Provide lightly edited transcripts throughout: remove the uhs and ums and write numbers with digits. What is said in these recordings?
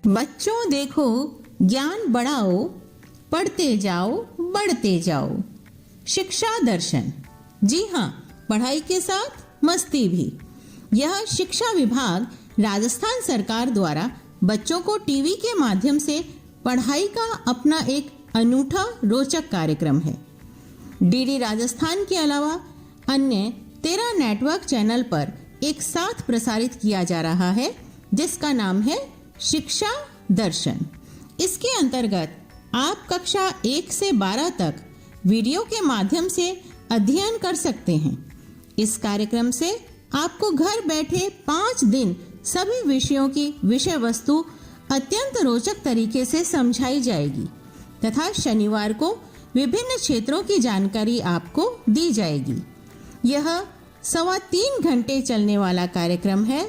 बच्चों देखो, ज्ञान बढ़ाओ, पढ़ते जाओ, बढ़ते जाओ। शिक्षा दर्शन। जी हाँ, पढ़ाई के साथ मस्ती भी। यह शिक्षा विभाग राजस्थान सरकार द्वारा बच्चों को टीवी के माध्यम से पढ़ाई का अपना एक अनूठा रोचक कार्यक्रम है। डीडी राजस्थान के अलावा अन्य 13 नेटवर्क चैनल पर एक साथ प्रसारित किया जा रहा है, जिसका नाम है शिक्षा दर्शन। इसके अंतर्गत आप कक्षा 1 से 12 तक वीडियो के माध्यम से अध्ययन कर सकते हैं। इस कार्यक्रम से आपको घर बैठे 5 दिन सभी विषयों की विषय वस्तु अत्यंत रोचक तरीके से समझाई जाएगी तथा शनिवार को विभिन्न क्षेत्रों की जानकारी आपको दी जाएगी। यह 3.25 घंटे चलने वाला कार्यक्रम है।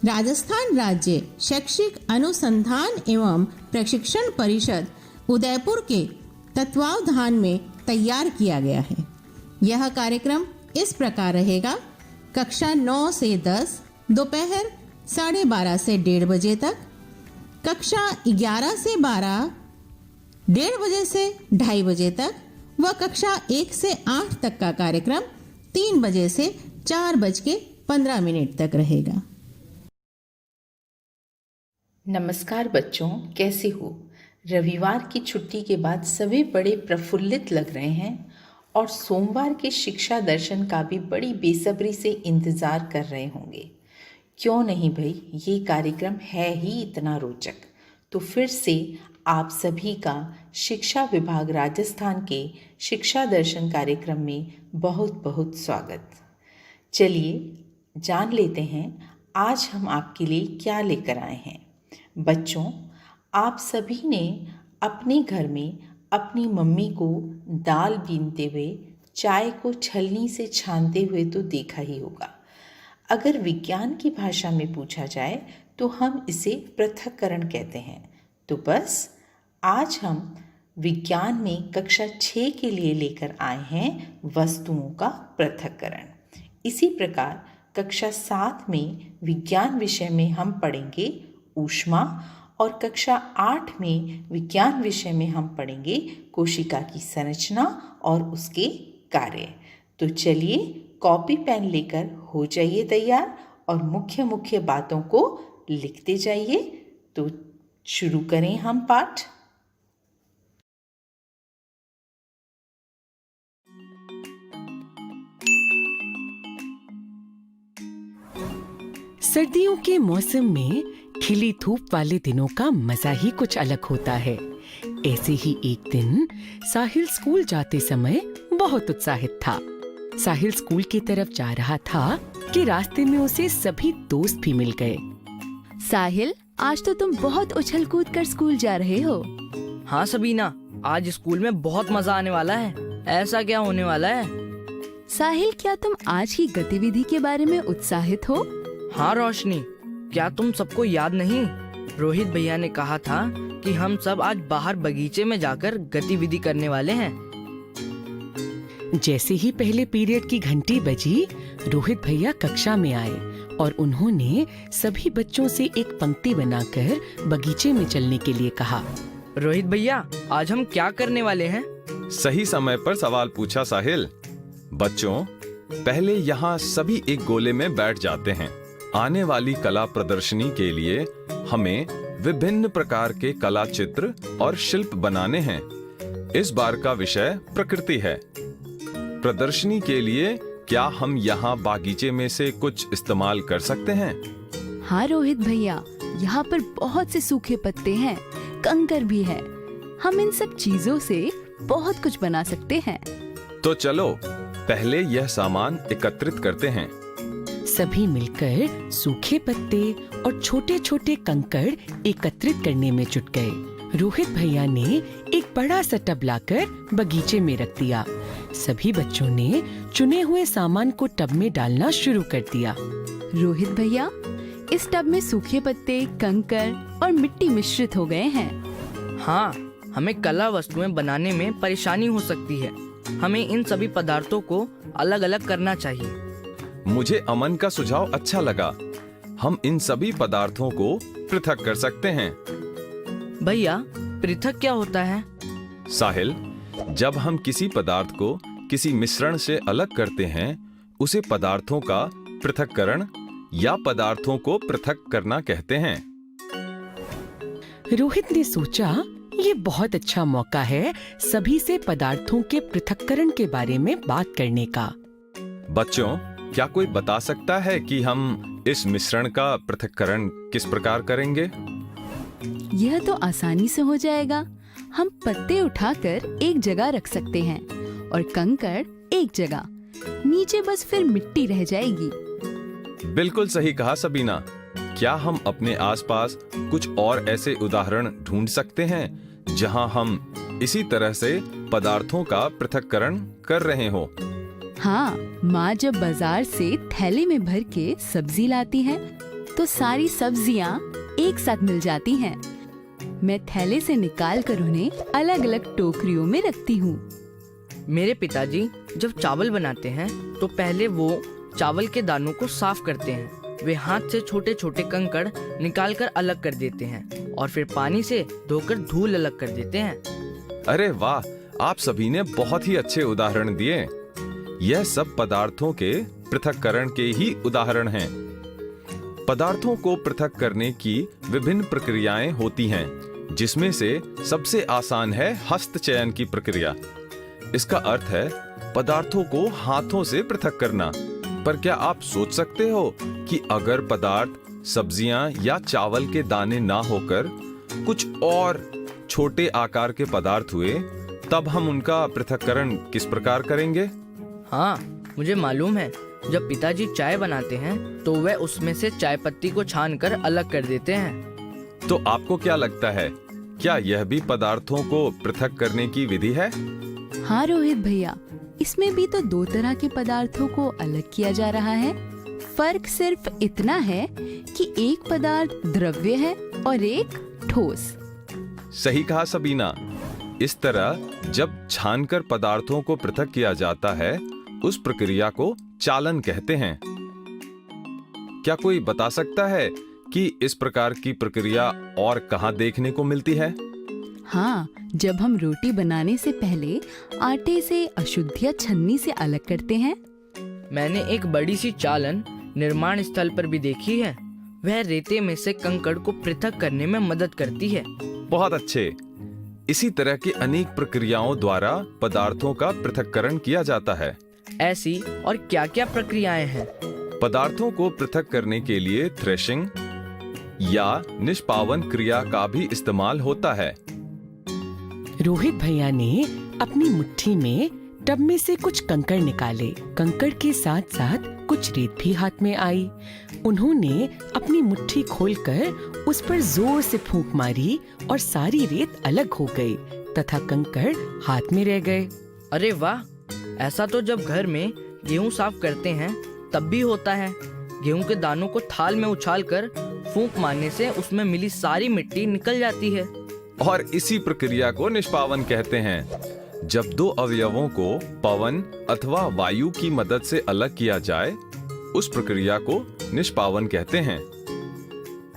राजस्थान राज्य शैक्षिक अनुसंधान एवं प्रशिक्षण परिषद उदयपुर के तत्वावधान में तैयार किया गया है। यह कार्यक्रम इस प्रकार रहेगा: कक्षा 9 से 10 दोपहर 12:30 से 1:30 बजे तक, कक्षा 11 से 12 1:30 बजे से 2:30 बजे तक व कक्षा 1 से 8 तक का कार्यक्रम 3 बजे से 4:15 तक रहेगा। नमस्कार बच्चों, कैसे हो? रविवार की छुट्टी के बाद सभी बड़े प्रफुल्लित लग रहे हैं और सोमवार के शिक्षा दर्शन का भी बड़ी बेसब्री से इंतज़ार कर रहे होंगे। क्यों नहीं भाई, ये कार्यक्रम है ही इतना रोचक। तो फिर से आप सभी का शिक्षा विभाग राजस्थान के शिक्षा दर्शन कार्यक्रम में बहुत बहुत स्वागत। चलिए जान लेते हैं आज हम आपके लिए क्या लेकर आए हैं। बच्चों, आप सभी ने अपने घर में अपनी मम्मी को दाल बीनते हुए, चाय को छलनी से छानते हुए तो देखा ही होगा। अगर विज्ञान की भाषा में पूछा जाए तो हम इसे पृथक्करण कहते हैं। तो बस आज हम विज्ञान में कक्षा 6 के लिए लेकर आए हैं वस्तुओं का पृथक्करण। इसी प्रकार कक्षा 7 में विज्ञान विषय में हम पढ़ेंगे ऊष्मा और कक्षा 8 में विज्ञान विषय में हम पढ़ेंगे कोशिका की संरचना और उसके कार्य। तो चलिए कॉपी पेन लेकर हो जाइए तैयार और मुख्य मुख्य बातों को लिखते जाइए। तो शुरू करें हम पाठ। सर्दियों के मौसम में खिली धूप वाले दिनों का मजा ही कुछ अलग होता है। ऐसे ही एक दिन साहिल स्कूल जाते समय बहुत उत्साहित था। साहिल स्कूल की तरफ जा रहा था कि रास्ते में उसे सभी दोस्त भी मिल गए। साहिल, आज तो तुम बहुत उछल कूद कर स्कूल जा रहे हो। हाँ सबीना, आज स्कूल में बहुत मजा आने वाला है। ऐसा क्या होने वाला है? साहिल, क्या तुम आज की गतिविधि के बारे में उत्साहित हो? हाँ रोशनी, क्या तुम सबको याद नहीं? रोहित भैया ने कहा था कि हम सब आज बाहर बगीचे में जाकर गतिविधि करने वाले हैं। जैसे ही पहले पीरियड की घंटी बजी, रोहित भैया कक्षा में आए और उन्होंने सभी बच्चों से एक पंक्ति बनाकर बगीचे में चलने के लिए कहा। रोहित भैया, आज हम क्या करने वाले हैं? सही समय पर सवाल पूछा साहिल। बच्चों, पहले यहाँ सभी एक गोले में बैठ जाते हैं। आने वाली कला प्रदर्शनी के लिए हमें विभिन्न प्रकार के कला चित्र और शिल्प बनाने हैं। इस बार का विषय प्रकृति है। प्रदर्शनी के लिए क्या हम यहाँ बागीचे में से कुछ इस्तेमाल कर सकते हैं? हाँ रोहित भैया, यहाँ पर बहुत से सूखे पत्ते हैं, कंकर भी है। हम इन सब चीजों से बहुत कुछ बना सकते हैं। तो चलो पहले यह सामान एकत्रित करते हैं। सभी मिलकर सूखे पत्ते और छोटे छोटे कंकड़ एकत्रित करने में जुट गए। रोहित भैया ने एक बड़ा सा टब लाकर बगीचे में रख दिया। सभी बच्चों ने चुने हुए सामान को टब में डालना शुरू कर दिया। रोहित भैया, इस टब में सूखे पत्ते, कंकर और मिट्टी मिश्रित हो गए हैं। हाँ, हमें कला वस्तुएं बनाने में परेशानी हो सकती है। हमें इन सभी पदार्थों को अलग अलग करना चाहिए। मुझे अमन का सुझाव अच्छा लगा। हम इन सभी पदार्थों को पृथक कर सकते हैं। भैया, पृथक क्या होता है? साहिल, जब हम किसी पदार्थ को किसी मिश्रण से अलग करते हैं, उसे पदार्थों का पृथक्करण या पदार्थों को पृथक करना कहते हैं। रोहित ने सोचा, ये बहुत अच्छा मौका है सभी से पदार्थों के पृथक्करण के बारे में बात करने का। बच्चों, क्या कोई बता सकता है कि हम इस मिश्रण का पृथक्करण किस प्रकार करेंगे? यह तो आसानी से हो जाएगा। हम पत्ते उठाकर एक जगह रख सकते हैं और कंकड़ एक जगह। नीचे बस फिर मिट्टी रह जाएगी। बिल्कुल सही कहा सबीना। क्या हम अपने आसपास कुछ और ऐसे उदाहरण ढूंढ सकते हैं जहां हम इसी तरह से पदार्थों का पृथक्करण कर रहे हो? हाँ, माँ जब बाजार से थैले में भर के सब्जी लाती है तो सारी सब्जियाँ एक साथ मिल जाती हैं। मैं थैले से निकाल कर उन्हें अलग अलग टोकरियों में रखती हूँ। मेरे पिताजी जब चावल बनाते हैं तो पहले वो चावल के दानों को साफ करते हैं। वे हाथ से छोटे छोटे कंकड़ निकालकर अलग कर देते हैं और फिर पानी से धोकर धूल अलग कर देते हैं। अरे वाह, आप सभी ने बहुत ही अच्छे उदाहरण दिए। यह सब पदार्थों के पृथक्करण के ही उदाहरण हैं। पदार्थों को पृथक करने की विभिन्न प्रक्रियाएं होती हैं, जिसमें से सबसे आसान है हस्त चयन की प्रक्रिया। इसका अर्थ है पदार्थों को हाथों से पृथक करना। पर क्या आप सोच सकते हो कि अगर पदार्थ सब्जियां या चावल के दाने ना होकर कुछ और छोटे आकार के पदार्थ हुए, तब हम उनका पृथक्करण किस प्रकार करेंगे? हाँ, मुझे मालूम है। जब पिताजी चाय बनाते हैं तो वह उसमें से चाय पत्ती को छानकर अलग कर देते हैं। तो आपको क्या लगता है, क्या यह भी पदार्थों को पृथक करने की विधि है? हाँ रोहित भैया, इसमें भी तो दो तरह के पदार्थों को अलग किया जा रहा है। फर्क सिर्फ इतना है कि एक पदार्थ द्रव्य है और एक ठोस। सही कहा सबीना। इस तरह जब छानकर पदार्थों को पृथक किया जाता है, उस प्रक्रिया को चालन कहते हैं। क्या कोई बता सकता है कि इस प्रकार की प्रक्रिया और कहाँ देखने को मिलती है? हाँ, जब हम रोटी बनाने से पहले आटे से अशुद्धियाँ छन्नी से अलग करते हैं। मैंने एक बड़ी सी चालन निर्माण स्थल पर भी देखी है। वह रेते में से कंकड़ को पृथक करने में मदद करती है। बहुत अच्छे। इसी तरह की अनेक प्रक्रियाओं द्वारा पदार्थों का पृथक्करण किया जाता है। ऐसी और क्या क्या प्रक्रियाएं हैं? पदार्थों को पृथक करने के लिए थ्रेशिंग या निष्पावन क्रिया का भी इस्तेमाल होता है। रोहित भैया ने अपनी मुट्ठी में टब में से कुछ कंकड़ निकाले। कंकड़ के साथ साथ कुछ रेत भी हाथ में आई। उन्होंने अपनी मुट्ठी खोलकर उस पर जोर से फूंक मारी और सारी रेत अलग हो गई तथा कंकड़ हाथ में रह गए। अरे वाह, ऐसा तो जब घर में गेहूं साफ करते हैं तब भी होता है। गेहूं के दानों को थाल में उछालकर फूंक मारने से उसमें मिली सारी मिट्टी निकल जाती है। और इसी प्रक्रिया को निष्पावन कहते हैं। जब दो अवयवों को पवन अथवा वायु की मदद से अलग किया जाए, उस प्रक्रिया को निष्पावन कहते हैं।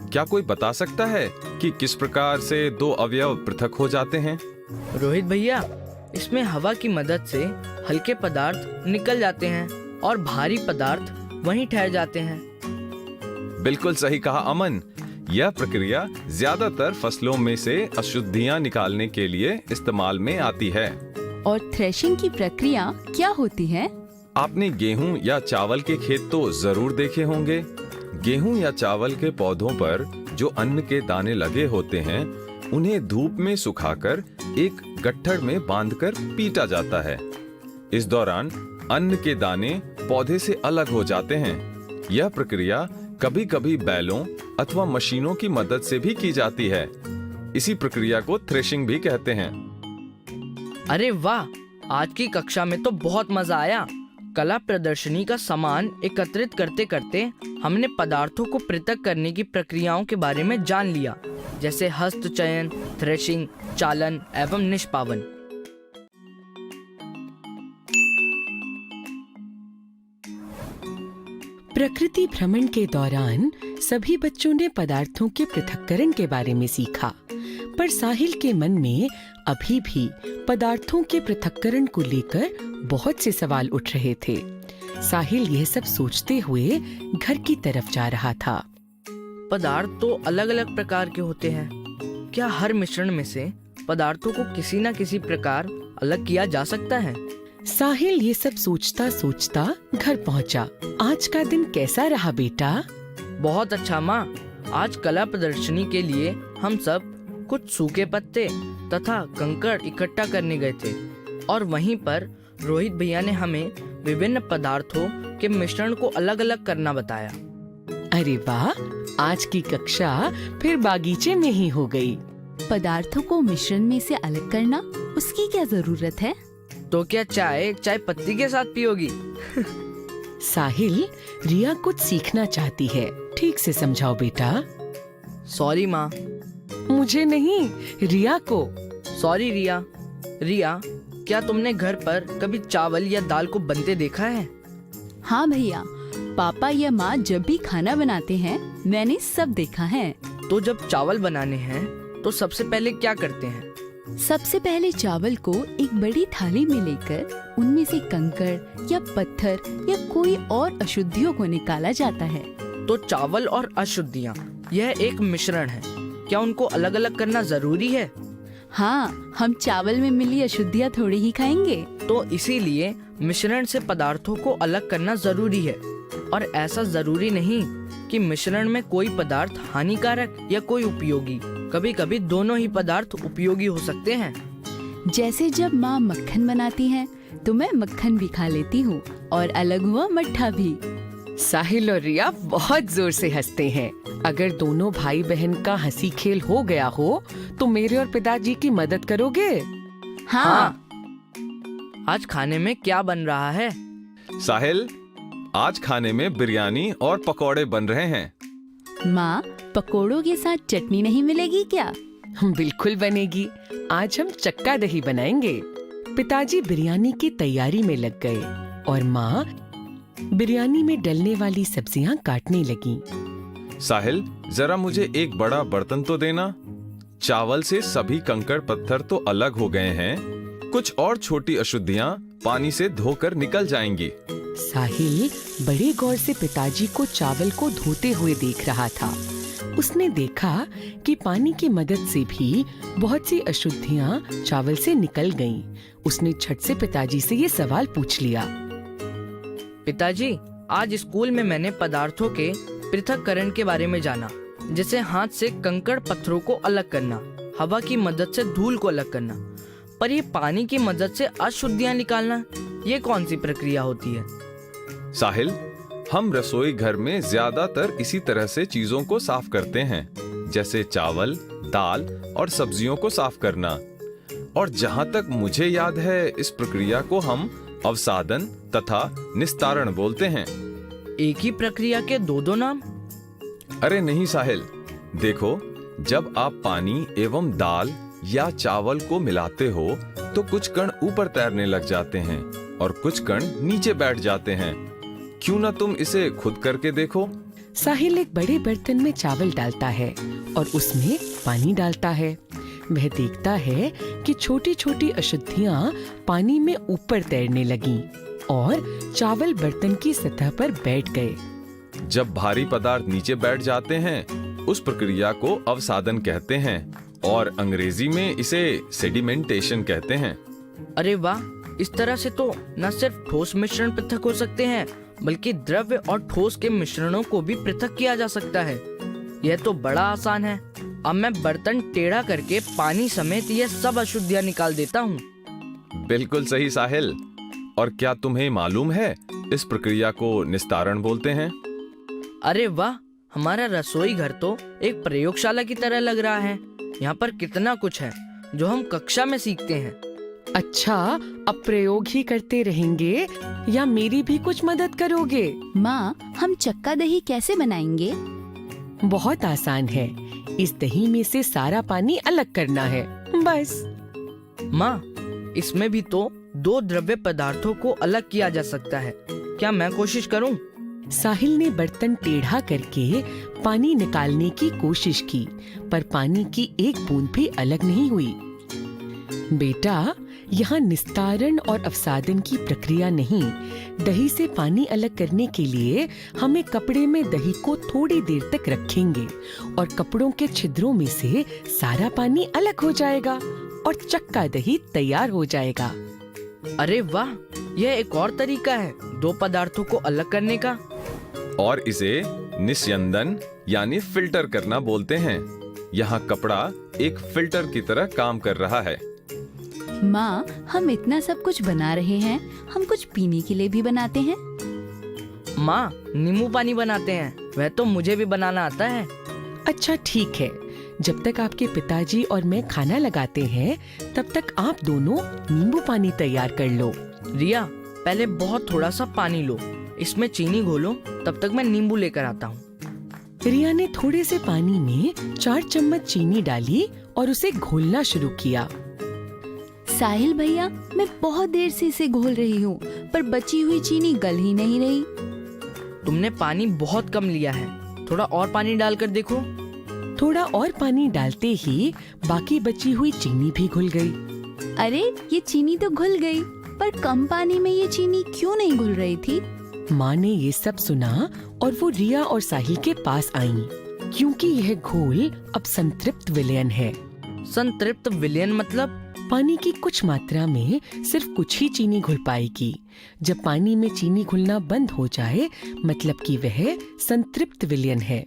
क्या कोई बता सकता है कि किस प्रकार से दो अवयव पृथक हो जाते हैं? रोहित भैया, इसमें हवा की मदद से हल्के पदार्थ निकल जाते हैं और भारी पदार्थ वहीं ठहर जाते हैं। बिल्कुल सही कहा अमन। यह प्रक्रिया ज्यादातर फसलों में से अशुद्धियां निकालने के लिए इस्तेमाल में आती है। और थ्रेशिंग की प्रक्रिया क्या होती है? आपने गेहूं या चावल के खेत तो जरूर देखे होंगे। गेहूं या चावल के पौधों पर जो अन्न के दाने लगे होते हैं, उन्हें धूप में सुखाकर एक गट्ठर में बांधकर पीटा जाता है। इस दौरान अन्न के दाने पौधे से अलग हो जाते हैं। यह प्रक्रिया कभी कभी बैलों अथवा मशीनों की मदद से भी की जाती है। इसी प्रक्रिया को थ्रेशिंग भी कहते हैं। अरे वाह, आज की कक्षा में तो बहुत मजा आया। कला प्रदर्शनी का सामान एकत्रित करते करते हमने पदार्थों को पृथक करने की प्रक्रियाओं के बारे में जान लिया, जैसे हस्त चयन, थ्रेशिंग, चालन एवं निष्पावन। प्रकृति भ्रमण के दौरान सभी बच्चों ने पदार्थों के पृथक्करण के बारे में सीखा। पर साहिल के मन में अभी भी पदार्थों के पृथक्करण को लेकर बहुत से सवाल उठ रहे थे। साहिल यह सब सोचते हुए घर की तरफ जा रहा था। पदार्थ तो अलग अलग प्रकार के होते हैं। क्या हर मिश्रण में से पदार्थों को किसी न किसी प्रकार अलग किया जा सकता है? साहिल ये सब सोचता सोचता घर पहुंचा। आज का दिन कैसा रहा बेटा? बहुत अच्छा माँ। आज कला प्रदर्शनी के लिए हम सब कुछ सूखे पत्ते तथा कंकड़ इकट्ठा करने गए थे और वहीं पर रोहित भैया ने हमें विभिन्न पदार्थों के मिश्रण को अलग अलग करना बताया। अरे वाह, आज की कक्षा फिर बागीचे में ही हो गई। पदार्थों को मिश्रण में से अलग करना, उसकी क्या जरूरत है? तो क्या चाय पत्ती के साथ पियोगी? साहिल, रिया कुछ सीखना चाहती है, ठीक से समझाओ बेटा। सॉरी माँ। मुझे नहीं, रिया को। सॉरी रिया। रिया, क्या तुमने घर पर कभी चावल या दाल को बनते देखा है? हाँ भैया, पापा या माँ जब भी खाना बनाते हैं मैंने सब देखा है। तो जब चावल बनाने हैं तो सबसे पहले क्या करते हैं? सबसे पहले चावल को एक बड़ी थाली में लेकर उनमें से कंकड़ या पत्थर या कोई और अशुद्धियों को निकाला जाता है। तो चावल और अशुद्धियाँ, यह एक मिश्रण है। क्या उनको अलग अलग करना जरूरी है? हाँ, हम चावल में मिली अशुद्धियाँ थोड़ी ही खाएंगे। तो इसीलिए मिश्रण से पदार्थों को अलग करना जरूरी है। और ऐसा जरूरी नहीं कि मिश्रण में कोई पदार्थ हानिकारक या कोई उपयोगी। कभी कभी दोनों ही पदार्थ उपयोगी हो सकते हैं। जैसे जब माँ मक्खन बनाती है तो मैं मक्खन भी खा लेती हूँ और अलग हुआ मट्ठा भी। साहिल और रिया बहुत जोर से हंसते हैं। अगर दोनों भाई बहन का हंसी खेल हो गया हो तो मेरे और पिताजी की मदद करोगे? हाँ। आज खाने में क्या बन रहा है? साहिल, आज खाने में बिरयानी और पकौड़े बन रहे हैं। माँ, पकोड़ों के साथ चटनी नहीं मिलेगी क्या? बिल्कुल बनेगी। आज हम चक्का दही बनाएंगे। पिताजी बिरयानी की तैयारी में लग गए और माँ बिरयानी में डलने वाली सब्जियां काटने लगी। साहिल, जरा मुझे एक बड़ा बर्तन तो देना। चावल से सभी कंकड़ पत्थर तो अलग हो गए हैं, कुछ और छोटी अशुद्धियां पानी से धोकर निकल जाएंगी। साहिल बड़े गौर से पिताजी को चावल को धोते हुए देख रहा था। उसने देखा कि पानी की मदद से भी बहुत सी अशुद्धियां चावल से निकल गईं। उसने झट से पिताजी से ये सवाल पूछ लिया। पिताजी, आज स्कूल में मैंने पदार्थों के पृथक्करण के बारे में जाना, जैसे हाथ से कंकड़ पत्थरों को अलग करना, हवा की मदद से धूल को अलग करना। पर ये पानी की मदद से अशुद्धियां निकालना, ये कौन सी प्रक्रिया होती है? साहिल, हम रसोई घर में ज्यादातर इसी तरह से चीजों को साफ करते हैं, जैसे चावल, दाल और सब्जियों को साफ करना। और जहाँ तक मुझे याद है, इस प्रक्रिया को हम अवसादन तथा निस्तारण बोलते हैं। एक ही प्रक्रिया के दो नाम? अरे नहीं साहिल, देखो, जब आप पानी एवं दाल या चावल को मिलाते हो तो कुछ कण ऊपर तैरने लग जाते हैं और कुछ कण नीचे बैठ जाते हैं। क्यों ना तुम इसे खुद करके देखो? साहिल एक बड़े बर्तन में चावल डालता है और उसमें पानी डालता है। वह देखता है कि छोटी छोटी अशुद्धियां पानी में ऊपर तैरने लगीं और चावल बर्तन की सतह पर बैठ गए। जब भारी पदार्थ नीचे बैठ जाते हैं, उस प्रक्रिया को अवसादन कहते हैं और अंग्रेजी में इसे सेडिमेंटेशन कहते हैं। अरे वाह, इस तरह से तो न सिर्फ ठोस मिश्रण पृथक हो सकते हैं, बल्कि द्रव्य और ठोस के मिश्रणों को भी पृथक किया जा सकता है। यह तो बड़ा आसान है। अब मैं बर्तन टेढ़ा करके पानी समेत यह सब अशुद्धियां निकाल देता हूँ। बिल्कुल सही साहिल। और क्या तुम्हें मालूम है, इस प्रक्रिया को निस्तारण बोलते हैं। अरे वाह, हमारा रसोई घर तो एक प्रयोगशाला की तरह लग रहा है। यहाँ पर कितना कुछ है जो हम कक्षा में सीखते हैं। अच्छा, अब प्रयोग ही करते रहेंगे या मेरी भी कुछ मदद करोगे? माँ, हम चक्का दही कैसे बनाएंगे? बहुत आसान है। इस दही में से सारा पानी अलग करना है, बस। माँ, इसमें भी तो दो द्रव्य पदार्थों को अलग किया जा सकता है। क्या मैं कोशिश करूँ? साहिल ने बर्तन टेढ़ा करके पानी निकालने की कोशिश की, पर पानी की एक बूंद भी अलग नहीं हुई। बेटा, यहाँ निस्तारण और अवसादन की प्रक्रिया नहीं, दही से पानी अलग करने के लिए हमें कपड़े में दही को थोड़ी देर तक रखेंगे और कपड़ों के छिद्रों में से सारा पानी अलग हो जाएगा और चक्का दही तैयार हो जाएगा। अरे वाह, यह एक और तरीका है दो पदार्थों को अलग करने का। और इसे निस्यंदन यानी फिल्टर करना बोलते हैं। यहाँ कपड़ा एक फिल्टर की तरह काम कर रहा है। माँ, हम इतना सब कुछ बना रहे हैं, हम कुछ पीने के लिए भी बनाते हैं। माँ, नींबू पानी बनाते हैं, वह तो मुझे भी बनाना आता है। अच्छा ठीक है, जब तक आपके पिताजी और मैं खाना लगाते हैं तब तक आप दोनों नींबू पानी तैयार कर लो। रिया, पहले बहुत थोड़ा सा पानी लो, इसमें चीनी घोलो, तब तक मैं नींबू लेकर आता हूँ। रिया ने थोड़े से पानी में 4 चम्मच चीनी डाली और उसे घोलना शुरू किया। साहिल भैया, मैं बहुत देर से इसे घोल रही हूँ, पर बची हुई चीनी गल ही नहीं रही। तुमने पानी बहुत कम लिया है, थोड़ा और पानी डालकर देखो। थोड़ा और पानी डालते ही बाकी बची हुई चीनी भी घुल गई। अरे, ये चीनी तो घुल गई, पर कम पानी में ये चीनी क्यों नहीं घुल रही थी? माँ ने ये सब सुना और वो रिया और साहिल के पास आईं, क्योंकि यह घोल अब संतृप्त विलयन है। संतृप्त विलयन मतलब? पानी की कुछ मात्रा में सिर्फ कुछ ही चीनी घुल पाएगी। जब पानी में चीनी घुलना बंद हो जाए, मतलब कि वह संतृप्त विलयन है।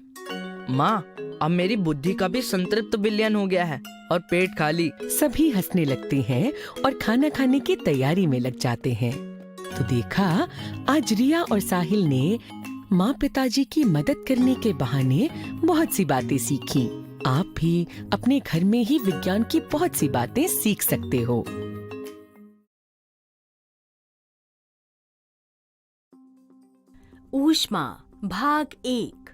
माँ, अब मेरी बुद्धि का भी संतृप्त विलयन हो गया है और पेट खाली। सभी हंसने लगते हैं और खाना खाने की तैयारी में लग जाते हैं। तो देखा, आज रिया और साहिल ने माँ पिताजी की मदद करने के बहाने बहुत सी बातें सीखी। आप भी अपने घर में ही विज्ञान की बहुत सी बातें सीख सकते हो। ऊष्मा भाग 1।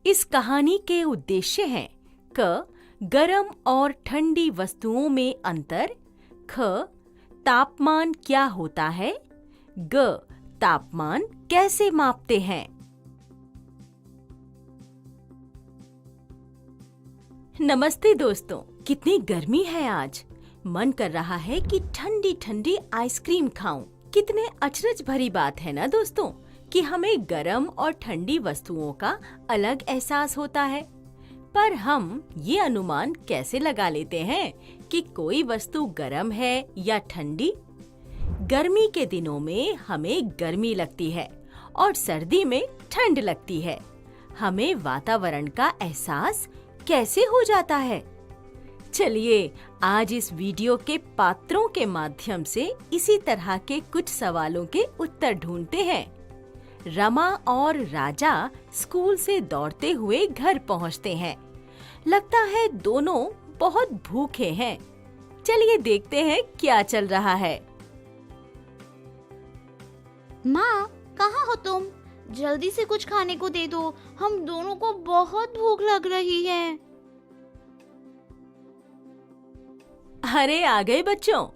इस कहानी के उद्देश्य हैं क. गर्म और ठंडी वस्तुओं में अंतर, ख. तापमान क्या होता है, ग. तापमान कैसे मापते हैं। नमस्ते दोस्तों, कितनी गर्मी है आज। मन कर रहा है कि ठंडी ठंडी आइसक्रीम खाऊं। कितने अचरज भरी बात है ना दोस्तों, कि हमें गर्म और ठंडी वस्तुओं का अलग एहसास होता है। पर हम ये अनुमान कैसे लगा लेते हैं कि कोई वस्तु गर्म है या ठंडी। गर्मी के दिनों में हमें गर्मी लगती है और सर्दी में ठंड लगती है। हमें वातावरण का एहसास कैसे हो जाता है? चलिए आज इस वीडियो के पात्रों के माध्यम से इसी तरह के कुछ सवालों के उत्तर ढूंढते हैं। रमा और राजा स्कूल से दौड़ते हुए घर पहुंचते हैं। लगता है दोनों बहुत भूखे हैं। चलिए देखते हैं क्या चल रहा है। माँ, कहाँ हो तुम? जल्दी से कुछ खाने को दे दो, हम दोनों को बहुत भूख लग रही है। अरे आ गए बच्चों,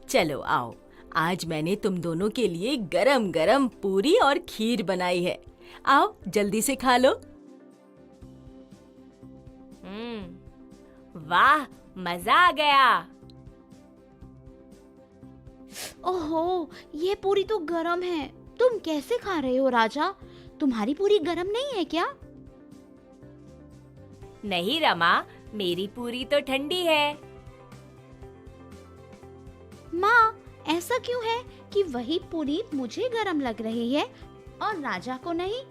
चलो आओ, आज मैंने तुम दोनों के लिए गरम गरम पूरी और खीर बनाई है। आओ जल्दी से खा लो। वाह, मजा आ गया। ओहो, ये पूरी तो गरम है। तुम कैसे खा रहे हो राजा? तुम्हारी पूरी गरम नहीं है क्या? नहीं रमा, मेरी पूरी तो ठंडी है। माँ, ऐसा क्यों है कि वही पूरी मुझे गरम लग रही है और राजा को नहीं?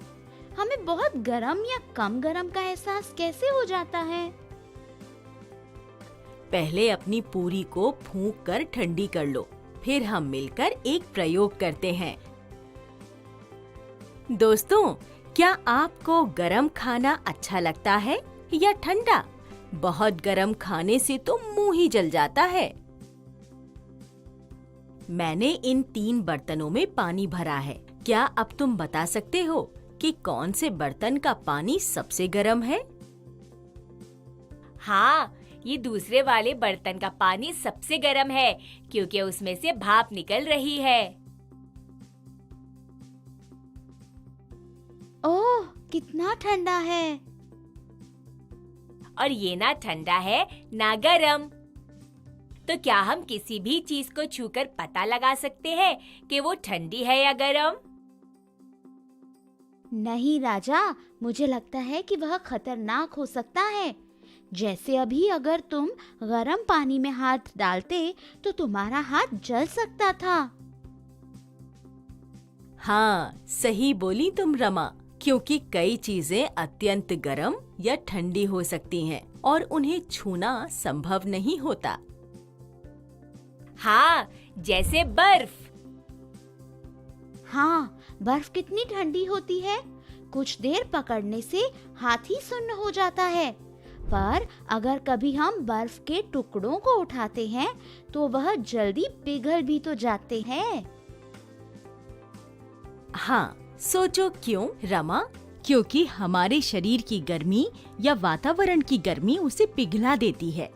हमें बहुत गरम या कम गरम का एहसास कैसे हो जाता है? पहले अपनी पूरी को फूंक कर ठंडी कर लो, फिर हम मिलकर एक प्रयोग करते हैं। दोस्तों, क्या आपको गरम खाना अच्छा लगता है या ठंडा? बहुत गरम खाने से तो मुंह ही जल जाता है। मैंने इन 3 बर्तनों में पानी भरा है। क्या अब तुम बता सकते हो कि कौन से बर्तन का पानी सबसे गर्म है? हाँ, ये दूसरे वाले बर्तन का पानी सबसे गर्म है, क्योंकि उसमें से भाप निकल रही है। ओह, कितना ठंडा है। और ये ना ठंडा है ना गरम। तो क्या हम किसी भी चीज को छूकर पता लगा सकते हैं कि वो ठंडी है या गरम? नहीं राजा, मुझे लगता है कि वह खतरनाक हो सकता है। जैसे अभी अगर तुम गर्म पानी में हाथ डालते तो तुम्हारा हाथ जल सकता था। हाँ, सही बोली तुम रमा, क्योंकि कई चीजें अत्यंत गर्म या ठंडी हो सकती हैं और उन्हें छूना संभव नहीं होता। हाँ, जैसे बर्फ। हाँ, बर्फ कितनी ठंडी होती है। कुछ देर पकड़ने से हाथ ही सुन्न हो जाता है। पर अगर कभी हम बर्फ के टुकड़ों को उठाते हैं तो वह जल्दी पिघल भी तो जाते हैं। हाँ, सोचो क्यों रमा? क्योंकि हमारे शरीर की गर्मी या वातावरण की गर्मी उसे पिघला देती है।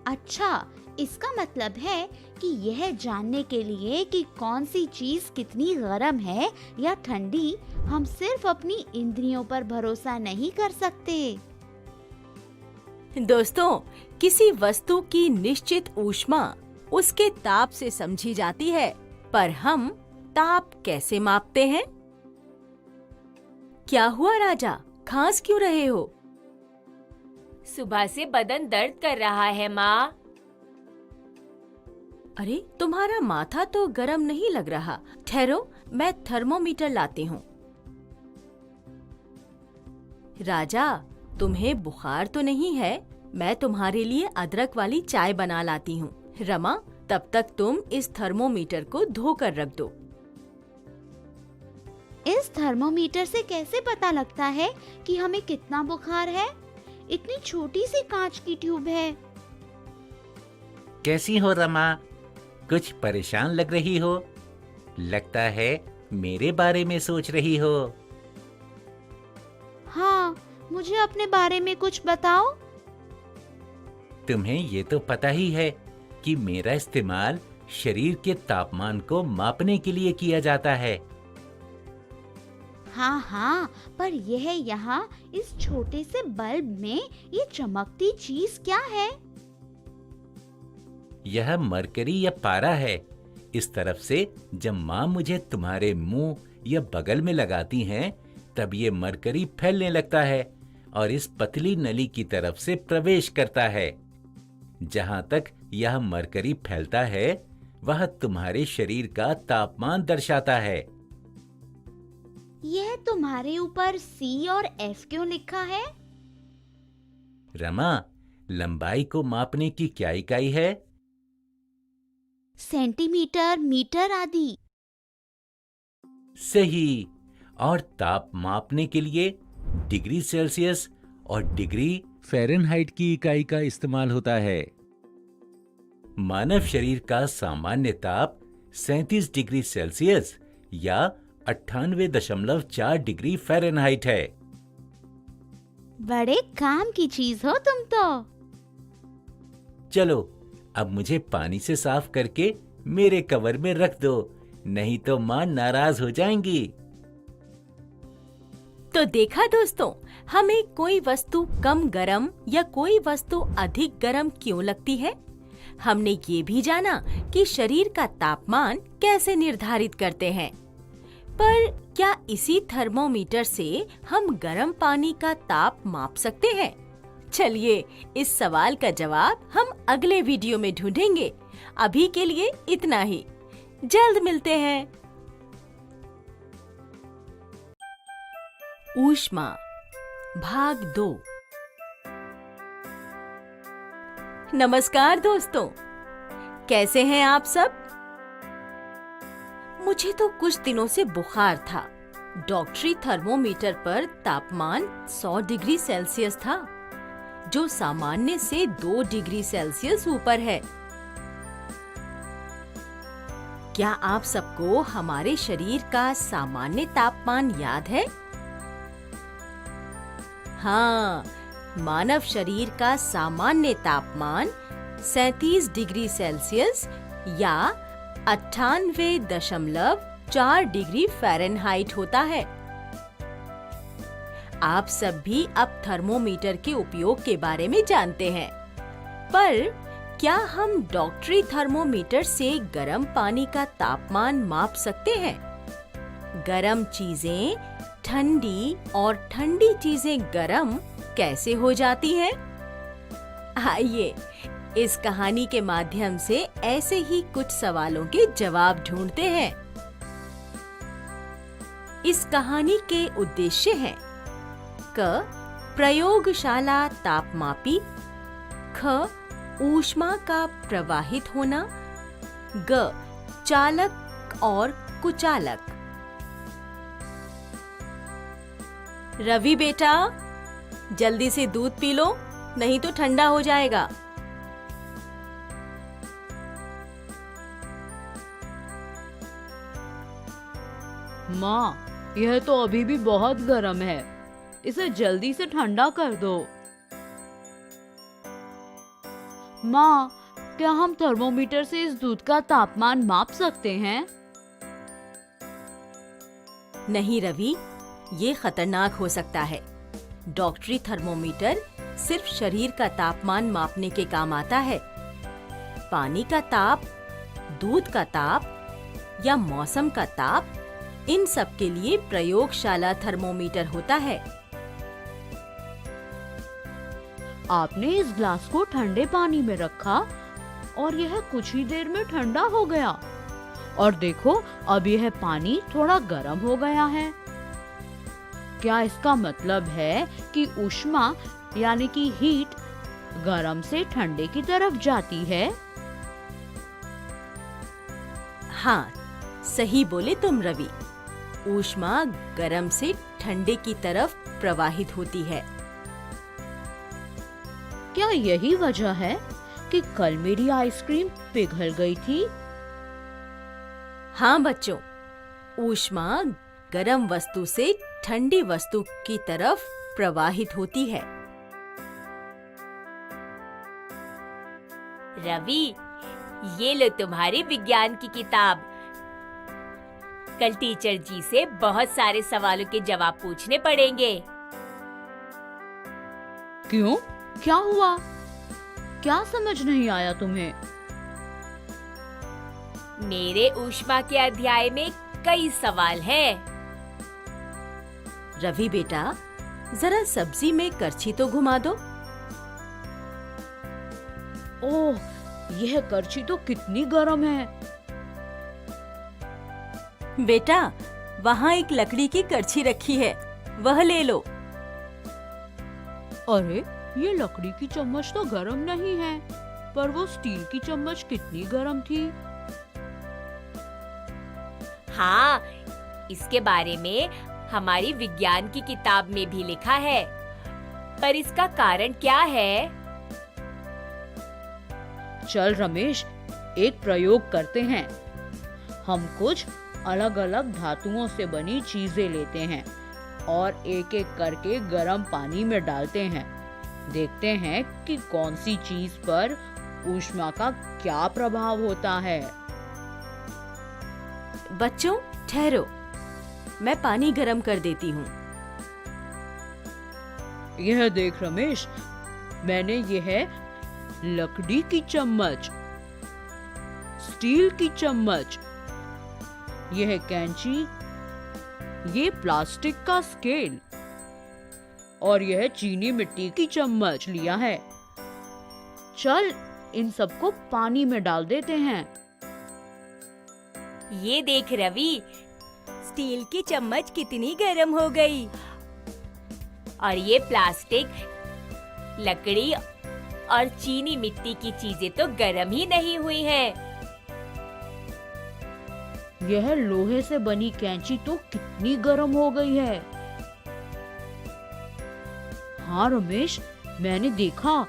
अच्छा, इसका मतलब है कि यह जानने के लिए कि कौन सी चीज कितनी गर्म है या ठंडी, हम सिर्फ अपनी इंद्रियों पर भरोसा नहीं कर सकते। दोस्तों, किसी वस्तु की निश्चित ऊष्मा उसके ताप से समझी जाती है, पर हम ताप कैसे मापते हैं? क्या हुआ राजा, खांस क्यों रहे हो? सुबह से बदन दर्द कर रहा है माँ। अरे, तुम्हारा माथा तो गर्म नहीं लग रहा। ठहरो, मैं थर्मोमीटर लाती हूँ। राजा, तुम्हें बुखार तो नहीं है? मैं तुम्हारे लिए अदरक वाली चाय बना लाती हूँ। रमा, तब तक तुम इस थर्मोमीटर को धोकर रख दो। इस थर्मोमीटर से कैसे पता लगता है कि हमें कितना बुखार है? इतनी छोटी सी कांच की ट्यूब है। कैसी हो रमा? कुछ परेशान लग रही हो। लगता है मेरे बारे में सोच रही हो। हाँ, मुझे अपने बारे में कुछ बताओ। तुम्हें ये तो पता ही है कि मेरा इस्तेमाल शरीर के तापमान को मापने के लिए किया जाता है। हाँ हाँ, पर यह यहाँ इस छोटे से बल्ब में ये चमकती चीज क्या है? यह मरकरी या पारा है। इस तरफ से जब माँ मुझे तुम्हारे मुंह या बगल में लगाती हैं, तब ये मरकरी फैलने लगता है और इस पतली नली की तरफ से प्रवेश करता है। जहाँ तक यह मरकरी फैलता है, वह तुम्हारे शरीर का तापमान दर्शाता है। यह तुम्हारे ऊपर C और F क्यों लिखा है? रमा, लंबाई को मापने की क्या इकाई है? सेंटीमीटर, मीटर आदि। सही। और ताप मापने के लिए डिग्री सेल्सियस और डिग्री फ़ारेनहाइट की इकाई का इस्तेमाल होता है। मानव शरीर का सामान्य ताप 37 डिग्री सेल्सियस या 98.4 डिग्री फ़ारेनहाइट है। बड़े काम की चीज हो तुम तो। चलो, अब मुझे पानी से साफ करके मेरे कवर में रख दो, नहीं तो माँ नाराज हो जाएंगी। तो देखा दोस्तों, हमें कोई वस्तु कम गरम या कोई वस्तु अधिक गरम क्यों लगती है। हमने ये भी जाना कि शरीर का तापमान कैसे निर्धारित करते हैं। पर क्या इसी थर्मोमीटर से हम गर्म पानी का ताप माप सकते हैं? चलिए, इस सवाल का जवाब हम अगले वीडियो में ढूंढेंगे। अभी के लिए इतना ही। जल्द मिलते हैं। ऊष्मा भाग 2। नमस्कार दोस्तों, कैसे हैं आप सब? मुझे तो कुछ दिनों से बुखार था। डॉक्टरी थर्मोमीटर पर तापमान 100 डिग्री सेल्सियस था, जो सामान्य से 2 डिग्री सेल्सियस ऊपर है। क्या आप सबको हमारे शरीर का सामान्य तापमान याद है? हाँ, मानव शरीर का सामान्य तापमान 37 डिग्री सेल्सियस या 98.4 4 डिग्री फ़ारेनहाइट होता है। आप सब भी अब थर्मोमीटर के उपयोग के बारे में जानते हैं, पर क्या हम डॉक्टरी थर्मोमीटर से गर्म पानी का तापमान माप सकते हैं? गर्म चीजें ठंडी और ठंडी चीजें गर्म कैसे हो जाती हैं? आइए इस कहानी के माध्यम से ऐसे ही कुछ सवालों के जवाब ढूंढते हैं। इस कहानी के उद्देश्य हैं: क प्रयोगशाला तापमापी, ख ऊष्मा का प्रवाहित होना, ग चालक और कुचालक। रवि बेटा, जल्दी से दूध पी लो, नहीं तो ठंडा हो जाएगा। माँ, यह तो अभी भी बहुत गर्म है, इसे जल्दी से ठंडा कर दो। माँ, क्या हम थर्मोमीटर से इस दूध का तापमान माप सकते हैं? नहीं रवि, ये खतरनाक हो सकता है। डॉक्टरी थर्मोमीटर सिर्फ शरीर का तापमान मापने के काम आता है। पानी का ताप, दूध का ताप या मौसम का ताप, इन सब के लिए प्रयोगशाला थर्मोमीटर होता है। आपने इस ग्लास को ठंडे पानी में रखा और यह कुछ ही देर में ठंडा हो गया, और देखो अब यह पानी थोड़ा गर्म हो गया है। क्या इसका मतलब है कि ऊष्मा यानी कि हीट गर्म से ठंडे की तरफ जाती है? हाँ, सही बोले तुम रवि। ऊष्मा गर्म से ठंडे की तरफ प्रवाहित होती है। क्या यही वजह है कि कल मेरी आइसक्रीम पिघल गई थी? हाँ बच्चों, ऊष्मा गर्म वस्तु से ठंडी वस्तु की तरफ प्रवाहित होती है। रवि, ये लो तुम्हारी विज्ञान की किताब। कल टीचर जी से बहुत सारे सवालों के जवाब पूछने पड़ेंगे। क्यों? क्या हुआ? क्या समझ नहीं आया तुम्हें? मेरे ऊष्मा के अध्याय में कई सवाल हैं। रवि बेटा, जरा सब्जी में करछी तो घुमा दो। ओह, यह करछी तो कितनी गर्म है। बेटा, वहाँ एक लकड़ी की करछी रखी है, वह ले लो। अरे, ये लकड़ी की चम्मच तो गर्म नहीं है, पर वो स्टील की चम्मच कितनी गर्म थी। हाँ, इसके बारे में हमारी विज्ञान की किताब में भी लिखा है, पर इसका कारण क्या है? चल रमेश, एक प्रयोग करते हैं। हम कुछ अलग-अलग धातुओं से बनी चीजें लेते हैं और एक-एक करके गर्म पानी में डालते हैं। देखते हैं कि कौन सी चीज पर ऊष्मा का क्या प्रभाव होता है। बच्चों, ठहरो, मैं पानी गर्म कर देती हूँ। यह देख रमेश, मैंने यह लकड़ी की चम्मच, स्टील की चम्मच, यह कैंची, ये प्लास्टिक का स्केल और यह चीनी मिट्टी की चम्मच लिया है। चल, इन सबको पानी में डाल देते हैं। ये देख रवि, स्टील की चम्मच कितनी गर्म हो गई, और ये प्लास्टिक, लकड़ी और चीनी मिट्टी की चीजें तो गर्म ही नहीं हुई हैं। यह लोहे से बनी कैंची तो कितनी गर्म हो गई है। हाँ रमेश, मैंने देखा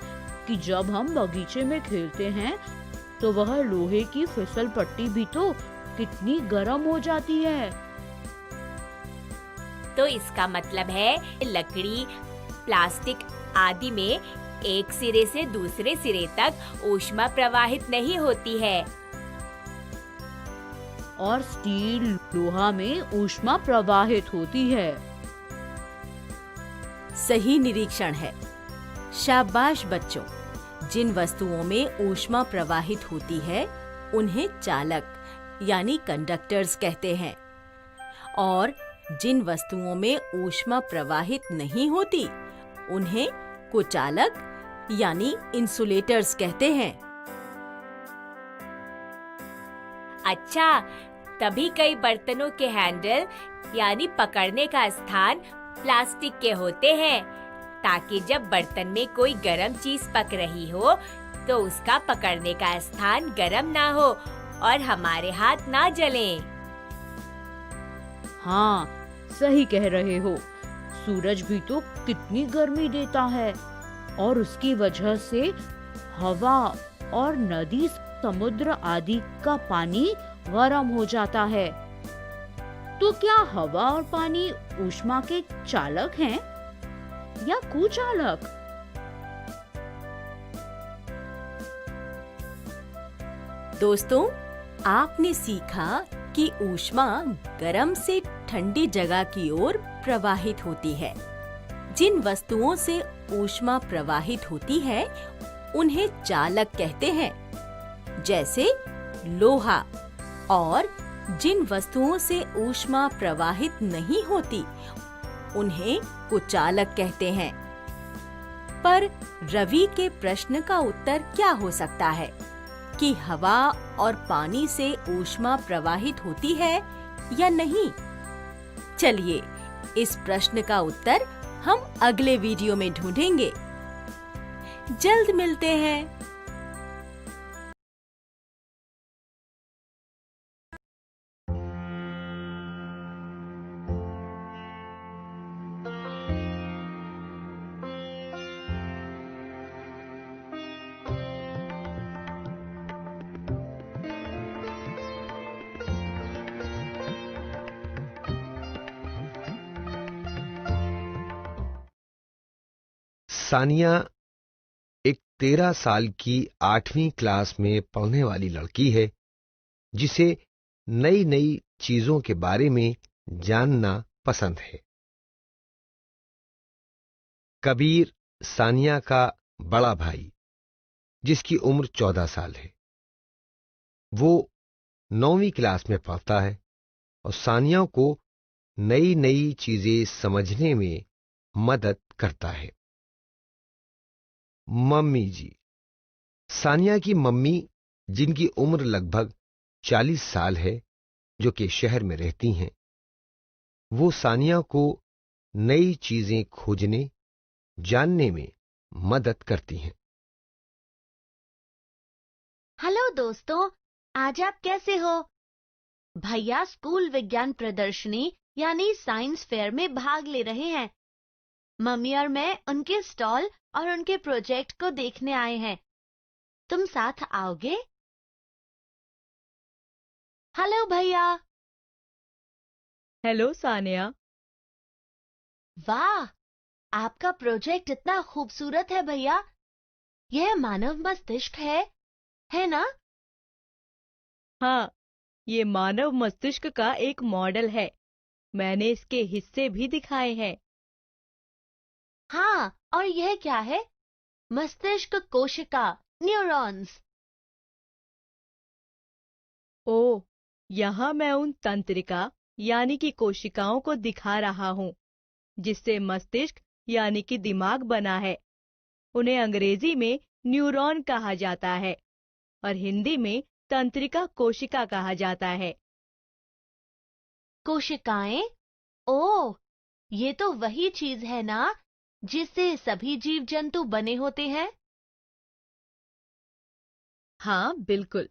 कि जब हम बगीचे में खेलते हैं तो वह लोहे की फिसल पट्टी भी तो कितनी गर्म हो जाती है। तो इसका मतलब है लकड़ी, प्लास्टिक आदि में एक सिरे से दूसरे सिरे तक ऊष्मा प्रवाहित नहीं होती है। और स्टील, लोहा में ऊष्मा प्रवाहित होती है। सही निरीक्षण है। शाबाश बच्चों। जिन वस्तुओं में ऊष्मा प्रवाहित होती है उन्हें चालक यानी कंडक्टर्स कहते हैं, और जिन वस्तुओं में ऊष्मा प्रवाहित नहीं होती उन्हें कुचालक यानी इंसुलेटर्स कहते हैं। अच्छा, तभी कई बर्तनों के हैंडल यानी पकड़ने का स्थान प्लास्टिक के होते हैं, ताकि जब बर्तन में कोई गर्म चीज पक रही हो तो उसका पकड़ने का स्थान गर्म ना हो और हमारे हाथ ना जलें। हाँ, सही कह रहे हो। सूरज भी तो कितनी गर्मी देता है और उसकी वजह से हवा और नदी, समुद्र आदि का पानी गर्म हो जाता है। तो क्या हवा और पानी ऊष्मा के चालक हैं या कुचालक? दोस्तों, आपने सीखा कि ऊष्मा गर्म से ठंडी जगह की ओर प्रवाहित होती है। जिन वस्तुओं से ऊष्मा प्रवाहित होती है उन्हें चालक कहते हैं, जैसे लोहा, और जिन वस्तुओं से ऊष्मा प्रवाहित नहीं होती उन्हें कुचालक कहते हैं। पर रवि के प्रश्न का उत्तर क्या हो सकता है कि हवा और पानी से ऊष्मा प्रवाहित होती है या नहीं? चलिए, इस प्रश्न का उत्तर हम अगले वीडियो में ढूंढेंगे। जल्द मिलते हैं। सानिया एक 13 साल की 8वीं क्लास में पढ़ने वाली लड़की है, जिसे नई नई चीजों के बारे में जानना पसंद है। कबीर सानिया का बड़ा भाई, जिसकी उम्र 14 साल है, वो 9वीं क्लास में पढ़ता है और सानिया को नई नई चीजें समझने में मदद करता है। मम्मी जी, सानिया की मम्मी, जिनकी उम्र लगभग 40 साल है, जो कि शहर में रहती हैं, वो सानिया को नई चीजें खोजने, जानने में मदद करती हैं। हेलो दोस्तों, आज आप कैसे हो? भैया स्कूल विज्ञान प्रदर्शनी यानी साइंस फेयर में भाग ले रहे हैं। मम्मी और मैं उनके स्टॉल और उनके प्रोजेक्ट को देखने आए हैं। तुम साथ आओगे? हेलो भैया। हेलो सानिया। वाह, आपका प्रोजेक्ट इतना खूबसूरत है भैया। यह मानव मस्तिष्क है ना? हाँ, ये मानव मस्तिष्क का एक मॉडल है। मैंने इसके हिस्से भी दिखाए हैं। हाँ, और यह क्या है? मस्तिष्क कोशिका, न्यूरॉन्स। ओह, यहाँ मैं उन तंत्रिका यानी कि कोशिकाओं को दिखा रहा हूँ, जिससे मस्तिष्क यानी कि दिमाग बना है। उन्हें अंग्रेजी में न्यूरॉन कहा जाता है और हिंदी में तंत्रिका कोशिका कहा जाता है। कोशिकाएं? ओह, ये तो वही चीज है ना जिससे सभी जीव जंतु बने होते हैं? हाँ, बिल्कुल।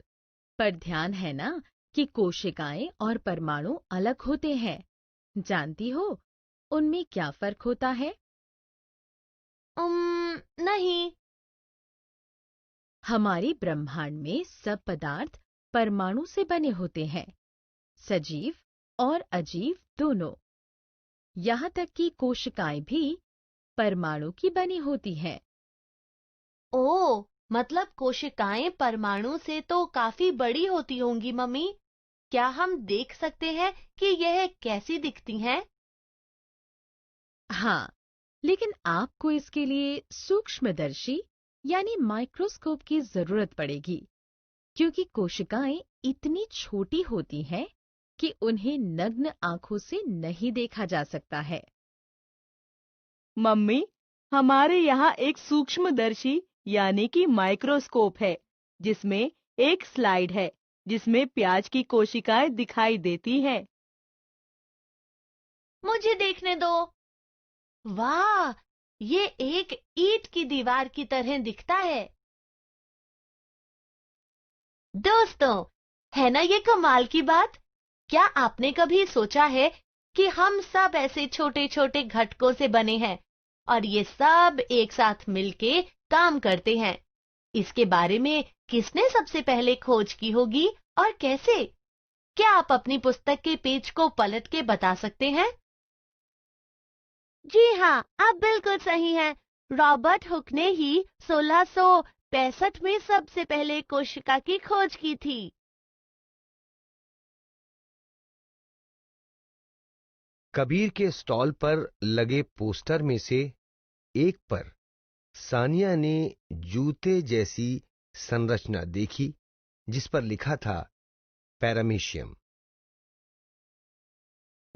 पर ध्यान है ना कि कोशिकाएं और परमाणु अलग होते हैं। जानती हो उनमें क्या फर्क होता है? नहीं। हमारी ब्रह्मांड में सब पदार्थ परमाणु से बने होते हैं, सजीव और अजीव दोनों। यहाँ तक कि कोशिकाएं भी परमाणु की बनी होती हैं। ओह, मतलब कोशिकाएं परमाणु से तो काफी बड़ी होती होंगी मम्मी। क्या हम देख सकते हैं कि यह कैसी दिखती हैं? हाँ, लेकिन आपको इसके लिए सूक्ष्मदर्शी यानी माइक्रोस्कोप की जरूरत पड़ेगी, क्योंकि कोशिकाएं इतनी छोटी होती हैं कि उन्हें नग्न आंखों से नहीं देखा जा सकता है। मम्मी, हमारे यहाँ एक सूक्ष्मदर्शी यानी कि माइक्रोस्कोप है, जिसमें एक स्लाइड है जिसमें प्याज की कोशिकाएं दिखाई देती हैं। मुझे देखने दो। वाह, ये एक ईंट की दीवार की तरह दिखता है। दोस्तों, है ना ये कमाल की बात? क्या आपने कभी सोचा है कि हम सब ऐसे छोटे छोटे घटकों से बने हैं और ये सब एक साथ मिलके काम करते हैं? इसके बारे में किसने सबसे पहले खोज की होगी और कैसे? क्या आप अपनी पुस्तक के पेज को पलट के बता सकते हैं? जी हाँ, आप बिल्कुल सही हैं। रॉबर्ट हुक ने ही 1665 में सबसे पहले कोशिका की खोज की थी। कबीर के स्टॉल पर लगे पोस्टर में से एक पर सानिया ने जूते जैसी संरचना देखी, जिस पर लिखा था पैरामीशियम।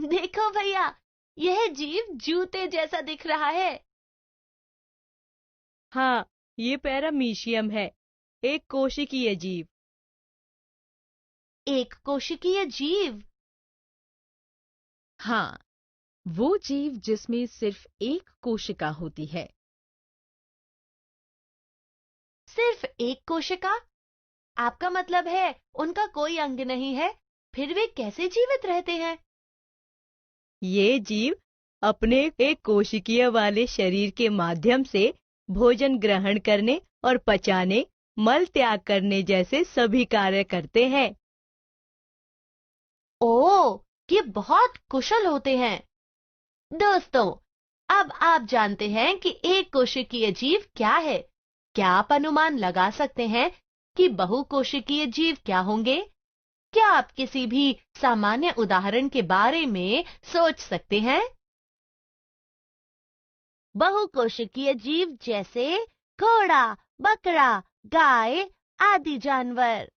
देखो भैया, यह जीव जूते जैसा दिख रहा है। हाँ, ये पैरामीशियम है, एक कोशिकीय जीव। एक कोशिकीय जीव? हाँ, वो जीव जिसमें सिर्फ एक कोशिका होती है। सिर्फ एक कोशिका? आपका मतलब है उनका कोई अंग नहीं है, फिर वे कैसे जीवित रहते हैं? ये जीव अपने एक कोशिकीय वाले शरीर के माध्यम से भोजन ग्रहण करने और पचाने, मल त्याग करने जैसे सभी कार्य करते हैं। ओह, ये बहुत कुशल होते हैं। दोस्तों, अब आप जानते हैं कि एक कोशिकीय जीव क्या है। क्या आप अनुमान लगा सकते हैं कि बहुकोशिकीय जीव क्या होंगे? क्या आप किसी भी सामान्य उदाहरण के बारे में सोच सकते हैं? बहुकोशिकीय जीव जैसे घोड़ा, बकरा, गाय आदि जानवर,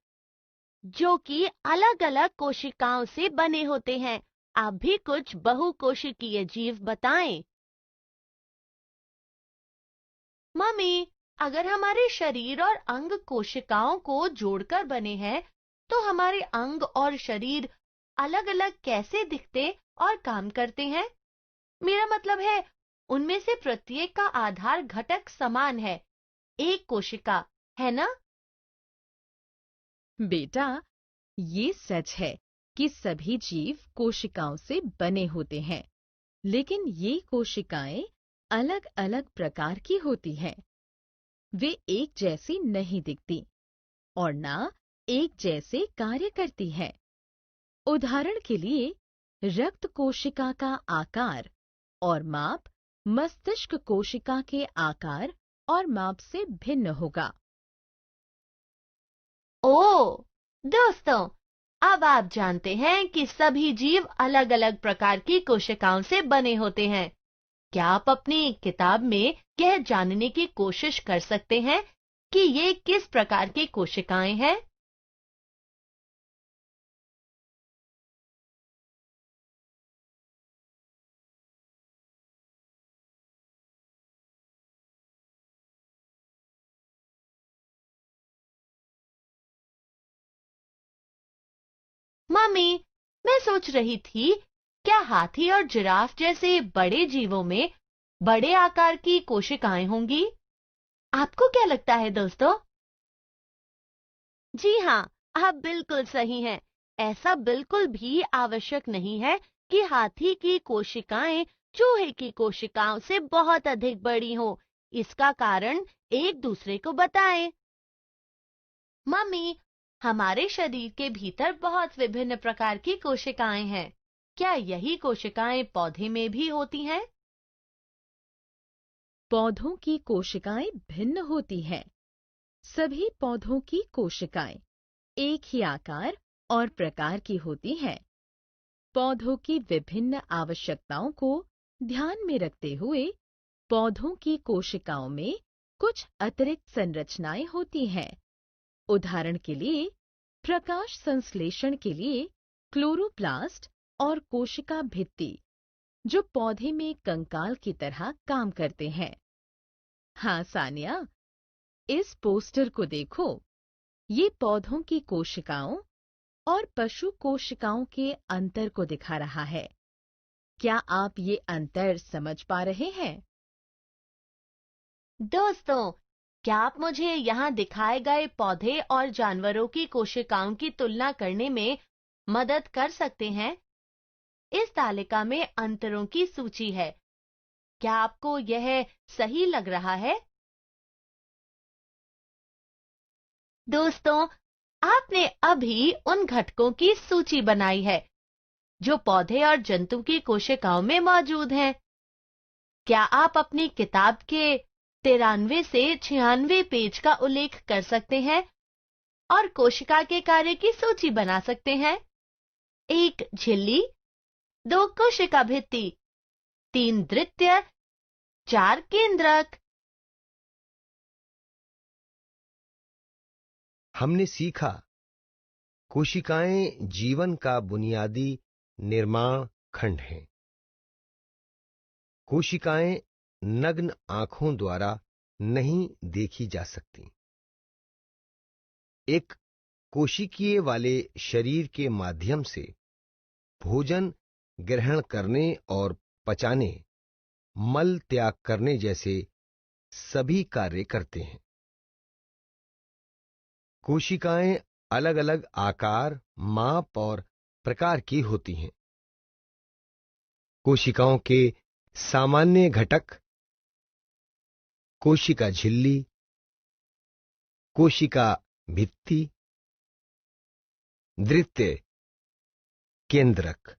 जो कि अलग-अलग कोशिकाओं से बने होते हैं। आप भी कुछ बहुकोशिकीय जीव बताएं। मम्मी, अगर हमारे शरीर और अंग कोशिकाओं को जोड़कर बने हैं, तो हमारे अंग और शरीर अलग-अलग कैसे दिखते और काम करते हैं? मेरा मतलब है, उनमें से प्रत्येक का आधार घटक समान है, एक कोशिका, है ना? बेटा, ये सच है कि सभी जीव कोशिकाओं से बने होते हैं, लेकिन ये कोशिकाएं अलग-अलग प्रकार की होती हैं। वे एक जैसी नहीं दिखती और ना एक जैसे कार्य करती हैं। उदाहरण के लिए, रक्त कोशिका का आकार और माप मस्तिष्क कोशिका के आकार और माप से भिन्न होगा। ओह, दोस्तों, अब आप जानते हैं कि सभी जीव अलग-अलग प्रकार की कोशिकाओं से बने होते हैं। क्या आप अपनी किताब में यह जानने की कोशिश कर सकते हैं कि ये किस प्रकार की कोशिकाएं हैं? मम्मी, मैं सोच रही थी, क्या हाथी और जिराफ जैसे बड़े जीवों में बड़े आकार की कोशिकाएं होंगी? आपको क्या लगता है दोस्तों? जी हाँ, आप बिल्कुल सही हैं। ऐसा बिल्कुल भी आवश्यक नहीं है कि हाथी की कोशिकाएं चूहे की कोशिकाओं से बहुत अधिक बड़ी हो। इसका कारण एक दूसरे को बताएं। मम्मी, हमारे शरीर के भीतर बहुत विभिन्न प्रकार की कोशिकाएं हैं। क्या यही कोशिकाएं पौधे में भी होती हैं? पौधों की कोशिकाएं भिन्न होती हैं। सभी पौधों की कोशिकाएं एक ही आकार और प्रकार की होती हैं। पौधों की विभिन्न आवश्यकताओं को ध्यान में रखते हुए पौधों की कोशिकाओं में कुछ अतिरिक्त संरचनाएं होती हैं। उदाहरण के लिए प्रकाश संश्लेषण के लिए क्लोरोप्लास्ट और कोशिका भित्ति, जो पौधे में कंकाल की तरह काम करते हैं। हाँ सानिया, इस पोस्टर को देखो। ये पौधों की कोशिकाओं और पशु कोशिकाओं के अंतर को दिखा रहा है। क्या आप ये अंतर समझ पा रहे हैं? दोस्तों, क्या आप मुझे यहाँ दिखाए गए पौधे और जानवरों की कोशिकाओं की तुलना करने में मदद कर सकते हैं? इस तालिका में अंतरों की सूची है। क्या आपको यह सही लग रहा है? दोस्तों, आपने अभी उन घटकों की सूची बनाई है जो पौधे और जंतु की कोशिकाओं में मौजूद हैं। क्या आप अपनी किताब के 93 से 96 पेज का उल्लेख कर सकते हैं और कोशिका के कार्य की सूची बना सकते हैं? 1 झिल्ली, 2 कोशिका भित्ति, 3 द्वितीय, 4 केंद्रक। हमने सीखा कोशिकाएं जीवन का बुनियादी निर्माण खंड हैं। कोशिकाएं नग्न आंखों द्वारा नहीं देखी जा सकती। एक कोशिकीय वाले शरीर के माध्यम से भोजन ग्रहण करने और पचाने, मल त्याग करने जैसे सभी कार्य करते हैं। कोशिकाएं अलग अलग आकार, माप और प्रकार की होती हैं। कोशिकाओं के सामान्य घटक कोशिका झिल्ली, कोशिका भित्ति, द्वितीय, केंद्रक।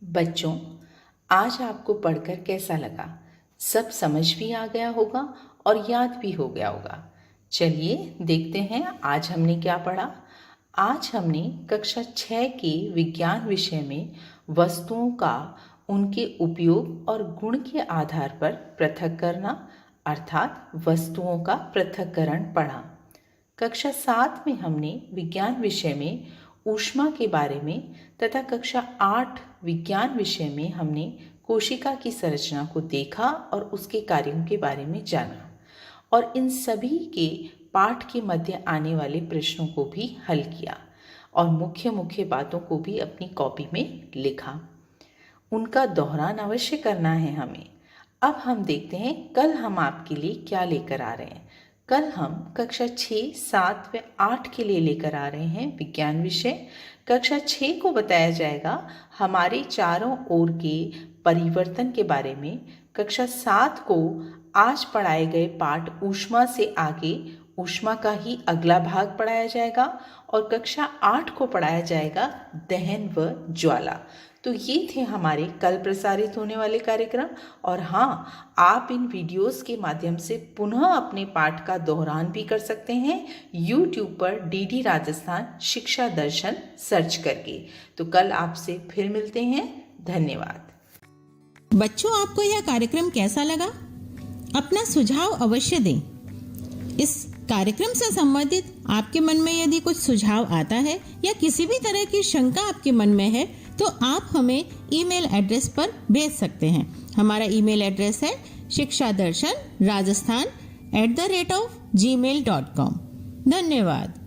बच्चों, आज आपको पढ़कर कैसा लगा? सब समझ भी आ गया होगा और याद भी हो गया होगा। चलिए देखते हैं आज हमने क्या पढ़ा। आज हमने कक्षा 6 के विज्ञान विषय में वस्तुओं का उनके उपयोग और गुण के आधार पर पृथक करना अर्थात वस्तुओं का पृथक्करण पढ़ा। कक्षा 7 में हमने विज्ञान विषय में ऊष्मा के बारे में तथा कक्षा 8 विज्ञान विषय में हमने कोशिका की संरचना को देखा और उसके कार्यों के बारे में जाना और इन सभी के पाठ के मध्य आने वाले प्रश्नों को भी हल किया और मुख्य मुख्य बातों को भी अपनी कॉपी में लिखा। उनका दोहरान अवश्य करना है हमें। अब हम देखते हैं कल हम आपके लिए क्या लेकर आ रहे हैं। कल हम कक्षा 6, 7 व 8 के लिए लेकर आ रहे हैं विज्ञान विषय। कक्षा 6 को बताया जाएगा हमारे चारों ओर के परिवर्तन के बारे में। कक्षा 7 को आज पढ़ाए गए पाठ ऊष्मा से आगे ऊष्मा का ही अगला भाग पढ़ाया जाएगा और कक्षा 8 को पढ़ाया जाएगा दहन व ज्वाला। तो ये थे हमारे कल प्रसारित होने वाले कार्यक्रम। और हाँ, आप इन वीडियोस के माध्यम से पुनः अपने पाठ का दोहरान भी कर सकते हैं YouTube पर DD राजस्थान शिक्षा दर्शन सर्च करके। तो कल आपसे फिर मिलते हैं। धन्यवाद। बच्चों, आपको यह कार्यक्रम कैसा लगा? अपना सुझाव अवश्य दें। इस कार्यक्रम से संबंधित आपके मन में यदि कुछ सुझाव आता है या किसी भी तरह की शंका आपके मन में है तो आप हमें ईमेल एड्रेस पर भेज सकते हैं। हमारा ईमेल एड्रेस है shikshadarshan rajasthan@gmail.com। धन्यवाद।